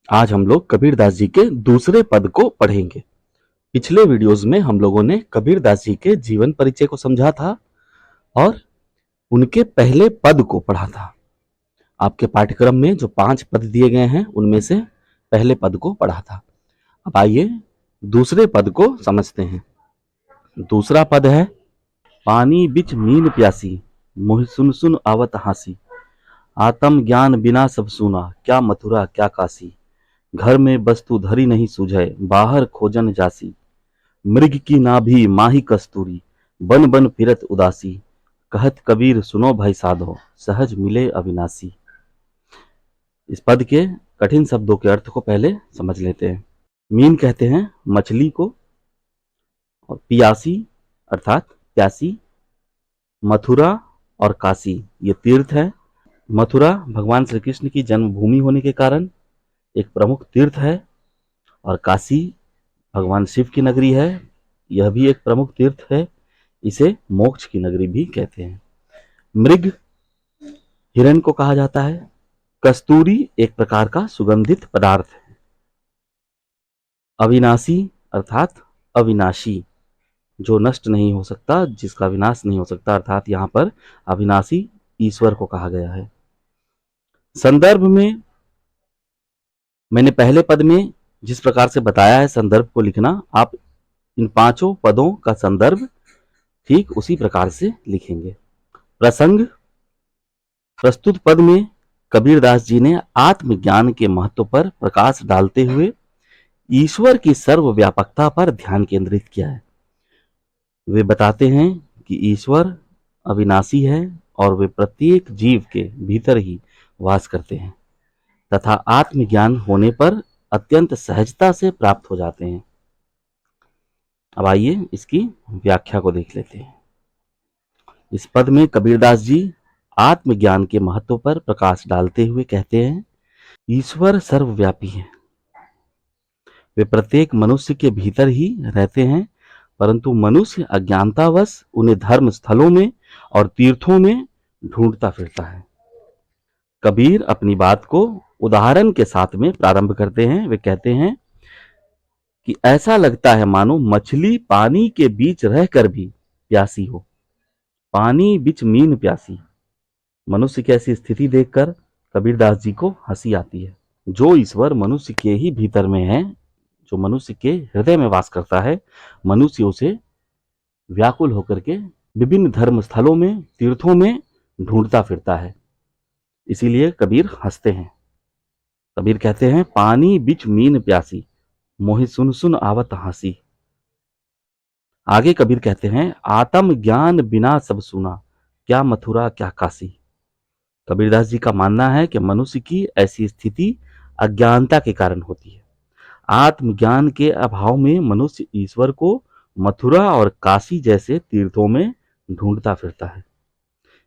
आज हम लोग कबीरदास जी के दूसरे पद को पढ़ेंगे। पिछले वीडियोस में हम लोगों ने कबीरदास जी के जीवन परिचय को समझा था और उनके पहले पद को पढ़ा था। आपके पाठ्यक्रम में जो 5 पद दिए गए हैं उनमें से पहले पद को पढ़ा था। अब आइए दूसरे पद को समझते हैं। दूसरा पद है, पानी बिच मीन प्यासी, मोहि सुन सुन आवत हासी, आत्म ज्ञान बिना सब सुना, क्या मथुरा क्या काशी, घर में वस्तु धरी नहीं सूझे, बाहर खोजन जासी, मृग की नाभि माही कस्तूरी, बन बन फिरत उदासी, कहत कबीर सुनो भाई साधो, सहज मिले अविनाशी। इस पद के कठिन शब्दों के अर्थ को पहले समझ लेते हैं। मीन कहते हैं मछली को, और पियासी अर्थात प्यासी, मथुरा और काशी ये तीर्थ है। मथुरा भगवान श्री कृष्ण की जन्मभूमि होने के कारण एक प्रमुख तीर्थ है, और काशी भगवान शिव की नगरी है, यह भी एक प्रमुख तीर्थ है। इसे मोक्ष की नगरी भी कहते हैं। मृग हिरण को कहा जाता है। कस्तूरी एक प्रकार का सुगंधित पदार्थ है। अविनाशी अर्थात अविनाशी, जो नष्ट नहीं हो सकता, जिसका विनाश नहीं हो सकता, अर्थात यहाँ पर अविनाशी ईश्वर को कहा गया है। संदर्भ में मैंने पहले पद में जिस प्रकार से बताया है संदर्भ को लिखना, आप इन 5 पदों का संदर्भ ठीक उसी प्रकार से लिखेंगे। प्रसंग, प्रस्तुत पद में कबीरदास जी ने आत्मज्ञान के महत्व पर प्रकाश डालते हुए ईश्वर की सर्वव्यापकता पर ध्यान केंद्रित किया है। वे बताते हैं कि ईश्वर अविनाशी है और वे प्रत्येक जीव के भीतर ही वास करते हैं तथा आत्मज्ञान होने पर अत्यंत सहजता से प्राप्त हो जाते हैं। अब आइए इसकी व्याख्या को देख लेते हैं। इस पद में कबीरदास जी आत्मज्ञान के महत्व पर प्रकाश डालते हुए कहते हैं, ईश्वर सर्वव्यापी है। वे प्रत्येक मनुष्य के भीतर ही रहते हैं, परंतु मनुष्य अज्ञानतावश उन्हें धर्म स्थलों में और तीर्थों में ढूंढता फिरता है। कबीर अपनी बात को उदाहरण के साथ में प्रारंभ करते हैं। वे कहते हैं कि ऐसा लगता है मानो मछली पानी के बीच रहकर भी प्यासी हो। पानी बिच मीन प्यासी। मनुष्य की ऐसी स्थिति देखकर कबीरदास जी को हंसी आती है। जो ईश्वर मनुष्य के ही भीतर में है, जो मनुष्य के हृदय में वास करता है, मनुष्य उसे व्याकुल होकर के विभिन्न धर्म स्थलों में, तीर्थों में ढूंढता फिरता है। इसीलिए कबीर हंसते हैं। कबीर कहते हैं, पानी बिच मीन प्यासी, मोहि सुन सुन आवत हासी। आगे कबीर कहते हैं, आत्म ज्ञान बिना सब सुना, क्या मथुरा क्या काशी। कबीरदास जी का मानना है कि मनुष्य की ऐसी स्थिति अज्ञानता के कारण होती है। आत्मज्ञान के अभाव में मनुष्य ईश्वर को मथुरा और काशी जैसे तीर्थों में ढूंढता फिरता है।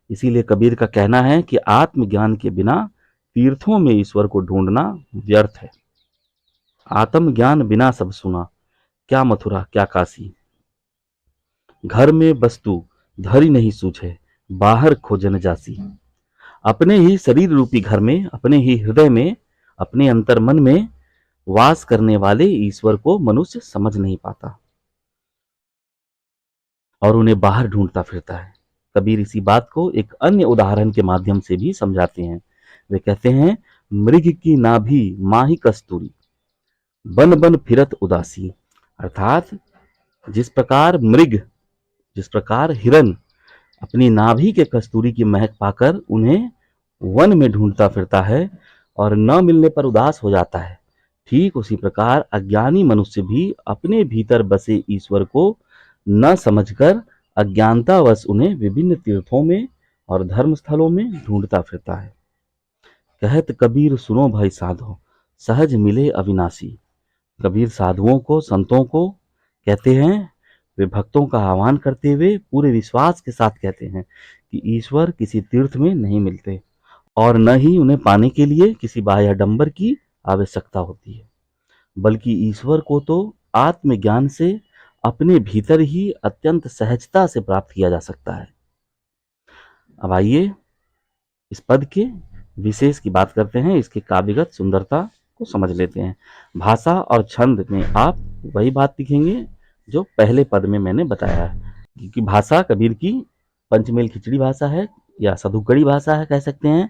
इसीलिए कबीर का कहना है कि आत्मज्ञान के बिना तीर्थों में ईश्वर को ढूंढना व्यर्थ है। आत्मज्ञान बिना सब सुना, क्या मथुरा क्या काशी, घर में वस्तु धरी नहीं सूझे, बाहर खोजन जासी। अपने ही शरीर रूपी घर में, अपने ही हृदय में, अपने अंतर मन में वास करने वाले ईश्वर को मनुष्य समझ नहीं पाता और उन्हें बाहर ढूंढता फिरता है। कबीर इसी बात को एक अन्य उदाहरण के माध्यम से भी समझाते हैं। वे कहते हैं, मृग की नाभि माही कस्तूरी, बन बन फिरत उदासी। अर्थात जिस प्रकार मृग, जिस प्रकार हिरन अपनी नाभि के कस्तूरी की महक पाकर उन्हें वन में ढूंढता फिरता है और न मिलने पर उदास हो जाता है, ठीक उसी प्रकार अज्ञानी मनुष्य भी अपने भीतर बसे ईश्वर को न समझकर अज्ञानतावश उन्हें विभिन्न तीर्थों में और धर्म स्थलों में ढूंढता फिरता है। कहत कबीर सुनो भाई साधो, सहज मिले अविनाशी। कबीर साधुओं को, संतों को कहते हैं, वे भक्तों का आह्वान करते हुए पूरे विश्वास के साथ कहते हैं कि ईश्वर किसी तीर्थ में नहीं मिलते और न ही उन्हें पाने के लिए किसी बाह्याडंबर की आवश्यकता होती है, बल्कि ईश्वर को तो आत्मज्ञान से अपने भीतर ही अत्यंत सहजता से प्राप्त किया जा सकता है। अब आइए इस पद के विशेष की बात करते हैं, इसकी काव्यगत सुंदरता को समझ लेते हैं। भाषा और छंद में आप वही बात लिखेंगे जो पहले पद में मैंने बताया है, क्योंकि भाषा कबीर की पंचमेल खिचड़ी भाषा है या सधुकड़ी भाषा है कह सकते हैं।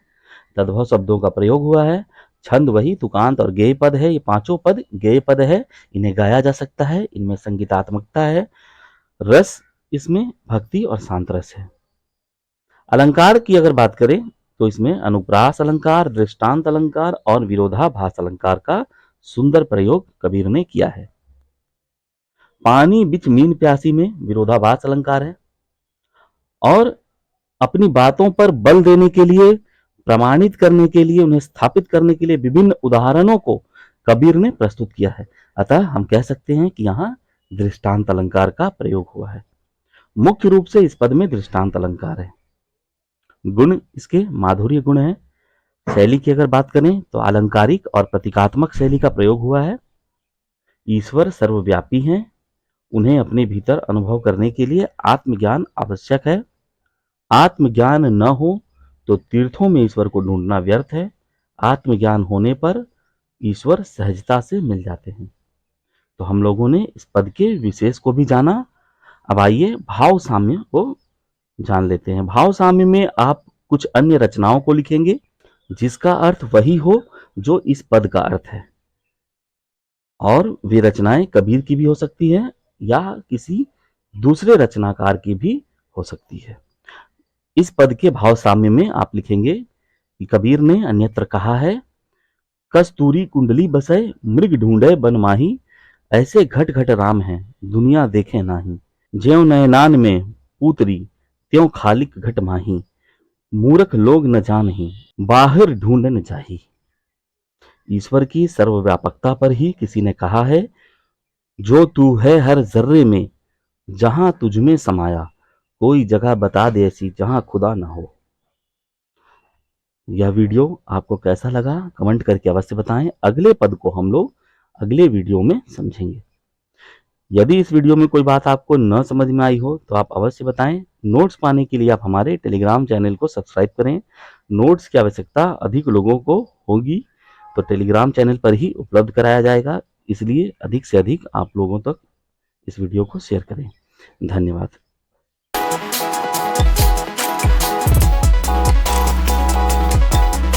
तद्भव शब्दों का प्रयोग हुआ है। छंद वही तुकांत और गेय पद है। ये पांचों पद गेय पद है, इन्हें गाया जा सकता है, इनमें संगीतात्मकता है। रस इसमें भक्ति और शांत रस है। अलंकार की अगर बात करें तो इसमें अनुप्रास अलंकार, दृष्टांत अलंकार और विरोधाभास अलंकार का सुंदर प्रयोग कबीर ने किया है। पानी बिच मीन प्यासी में विरोधाभास अलंकार है और अपनी बातों पर बल देने के लिए, प्रमाणित करने के लिए, उन्हें स्थापित करने के लिए विभिन्न उदाहरणों को कबीर ने प्रस्तुत किया है। अतः हम कह सकते हैं कि यहाँ दृष्टांत अलंकार का प्रयोग हुआ है। मुख्य रूप से इस पद में दृष्टांत अलंकार है। गुण इसके माधुर्य गुण है। शैली की अगर बात करें तो अलंकारिक और प्रतीकात्मक शैली का प्रयोग हुआ है। ईश्वर सर्वव्यापी हैं, उन्हें अपने भीतर अनुभव करने के लिए आत्मज्ञान आवश्यक है। आत्मज्ञान न हो तो तीर्थों में ईश्वर को ढूंढना व्यर्थ है। आत्मज्ञान होने पर ईश्वर सहजता से मिल जाते हैं। तो हम लोगों ने इस पद के विशेष को भी जाना। अब आइए भाव साम्य को जान लेते हैं। भाव साम्य में आप कुछ अन्य रचनाओं को लिखेंगे जिसका अर्थ वही हो जो इस पद का अर्थ है, और वे रचनाएं कबीर की भी हो सकती है या किसी दूसरे रचनाकार की भी हो सकती है। इस पद के भाव साम्य में आप लिखेंगे कि कबीर ने अन्यत्र कहा है, कस्तूरी कुंडली बसै मृग ढूंढे बन माही, ऐसे घट घट राम हैं दुनिया देखे नाही, ज्यों नयनान में पूतरी त्यों खालिक घट माही, मूर्ख लोग न जानही बाहर ढूंढन जाही। ईश्वर की सर्वव्यापकता पर ही किसी ने कहा है, जो तू है हर जर्रे में जहां तुझ में समाया, कोई जगह बता दे ऐसी जहां खुदा ना हो। यह वीडियो आपको कैसा लगा कमेंट करके अवश्य बताएं। अगले पद को हम लोग अगले वीडियो में समझेंगे। यदि इस वीडियो में कोई बात आपको न समझ में आई हो तो आप अवश्य बताएं। नोट्स पाने के लिए आप हमारे टेलीग्राम चैनल को सब्सक्राइब करें। नोट्स की आवश्यकता अधिक लोगों को होगी तो टेलीग्राम चैनल पर ही उपलब्ध कराया जाएगा, इसलिए अधिक से अधिक आप लोगों तक इस वीडियो को शेयर करें। धन्यवाद।